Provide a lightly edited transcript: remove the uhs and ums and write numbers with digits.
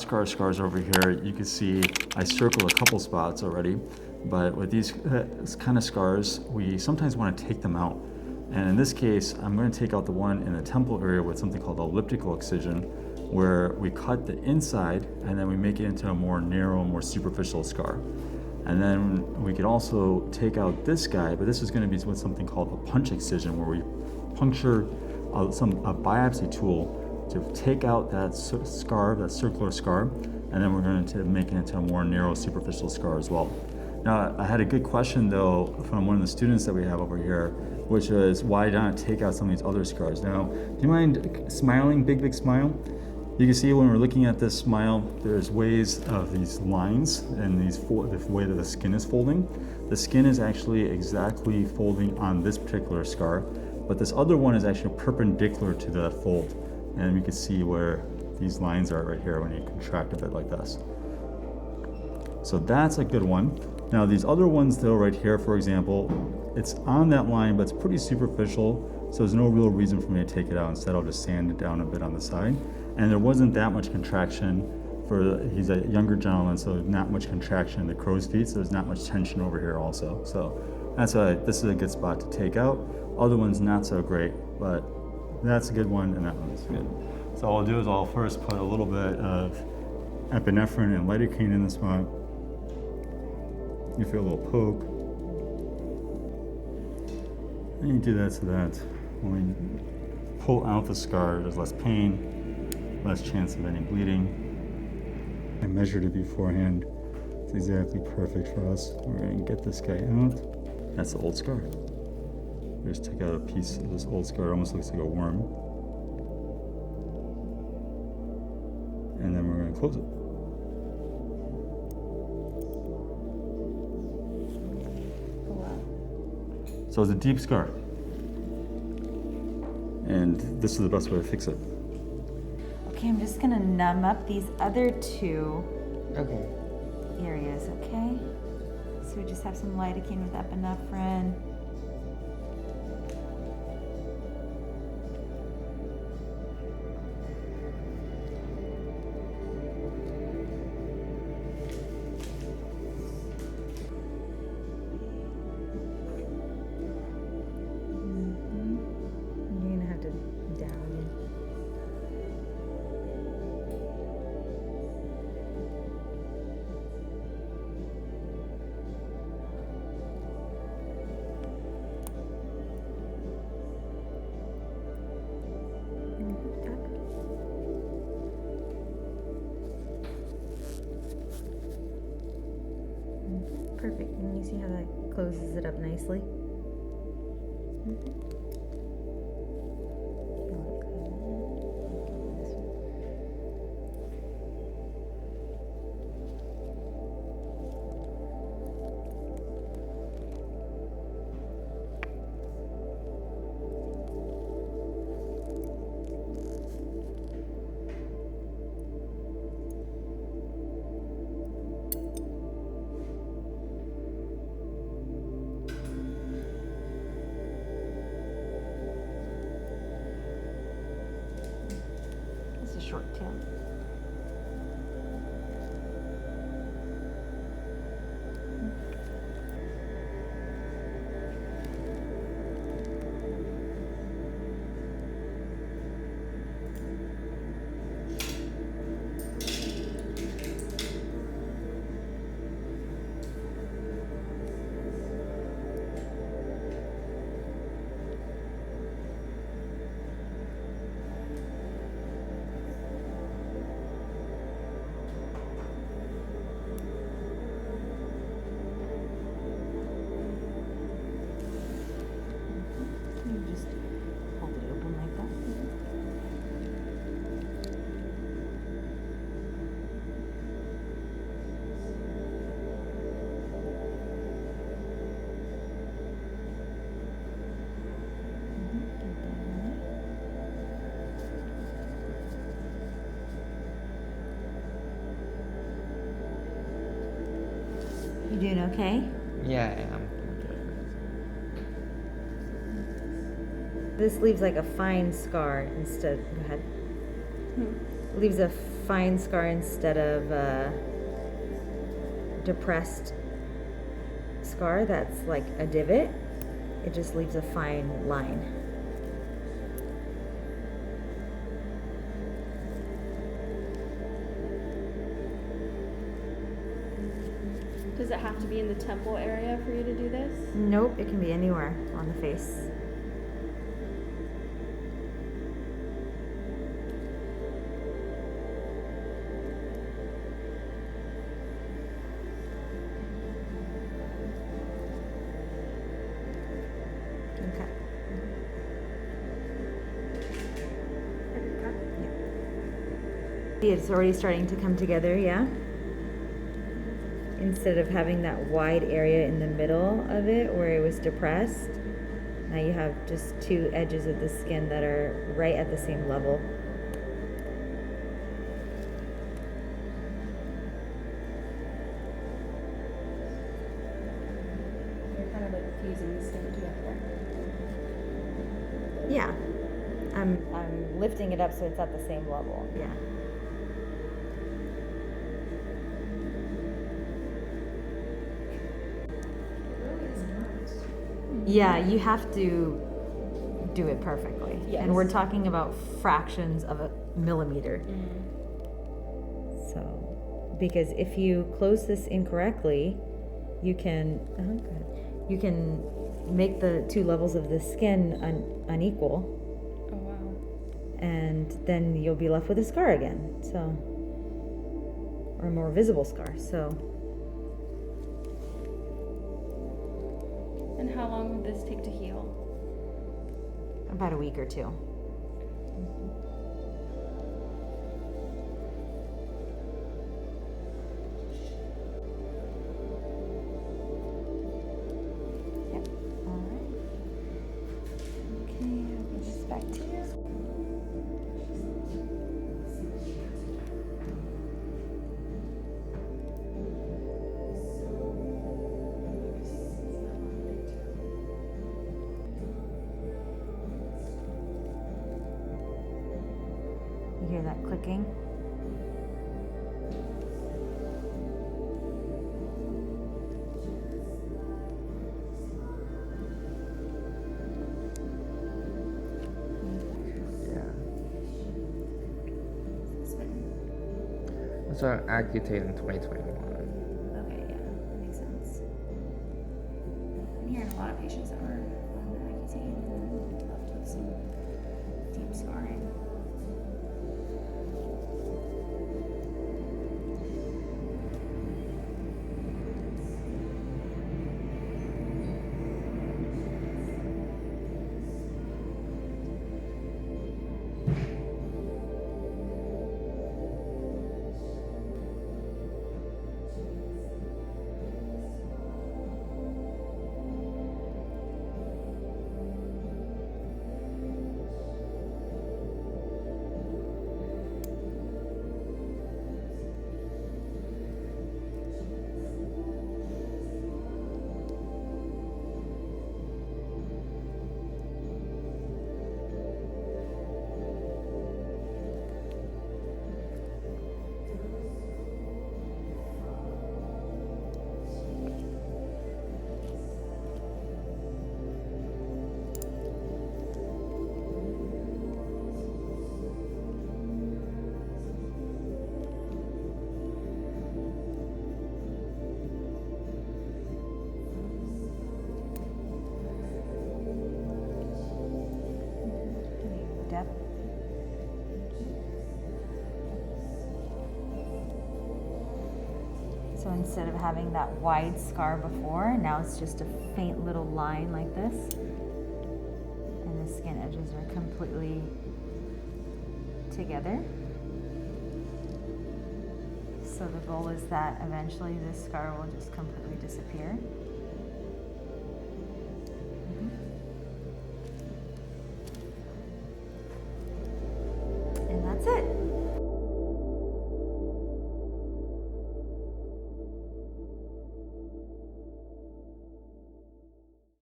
Boxcar scars over here, you can see I circled a couple spots already, but with these kind of scars, we sometimes want to take them out. And in this case, I'm going to take out the one in the temple area with something called elliptical excision, where we cut the inside and then we make it into a more narrow, more superficial scar. And then we could also take out this guy, but this is going to be with something called a punch excision, where we puncture a biopsy tool to take out that scar, that circular scar, and then we're going to make it into a more narrow, superficial scar as well. Now, I had a good question though from one of the students that we have over here, which is why not take out some of these other scars? Now, do you mind smiling, big smile? You can see when we're looking at this smile, there's ways of these lines and the way that the skin is folding. The skin is actually exactly folding on this particular scar, but this other one is actually perpendicular to the fold. And we can see where these lines are right here when you contract a bit like this. So that's a good one. Now these other ones though right here, for example, it's on that line, but it's pretty superficial, so there's no real reason for me to take it out. Instead, I'll just sand it down a bit on the side. And there wasn't that much contraction he's a younger gentleman, so not much contraction in the crow's feet, so there's not much tension over here also. So that's why this is a good spot to take out. Other ones not so great, but that's a good one, and that one's good. So all I'll do is I'll first put a little bit of epinephrine and lidocaine in the spot. You feel a little poke. And you do that so that when we pull out the scar, there's less pain, less chance of any bleeding. I measured it beforehand. It's exactly perfect for us. We're going to get this guy out. That's the old scar. We just take out a piece of this old scar. It almost looks like a worm. And then we're going to close it. So it's a deep scar. And this is the best way to fix it. Okay, I'm just gonna numb up these other two areas, okay? So we just have some lidocaine with epinephrine. Perfect. And you see how that closes it up nicely? Short tail. You doing okay? Yeah, I am. This leaves like a fine scar instead. Go ahead. Leaves a fine scar instead of a depressed scar that's like a divot. It just leaves a fine line. Does it have to be in the temple area for you to do this? Nope, it can be anywhere on the face. Okay. Yeah. It's already starting to come together, yeah? Instead of having that wide area in the middle of it where it was depressed, now you have just two edges of the skin that are right at the same level. You're kind of like fusing the skin together. Yeah. I'm lifting it up so it's at the same level. Yeah. Yeah, you have to do it perfectly. Yes. And we're talking about fractions of a millimeter. So, because if you close this incorrectly, you can make the two levels of the skin unequal. Oh wow. And then you'll be left with a scar again. So, or a more visible scar. So, And how long would this take to heal? about a week or two. Yep. All right. Okay, I'll give this back to you. You hear that clicking? Yeah. So Accutane in 2021. Okay, yeah, that makes sense. I'm hearing a lot of patients that were on Accutane and left with some deep scarring. Depth. So instead of having that wide scar before, now it's just a faint little line like this. And the skin edges are completely together. So the goal is that eventually this scar will just completely disappear.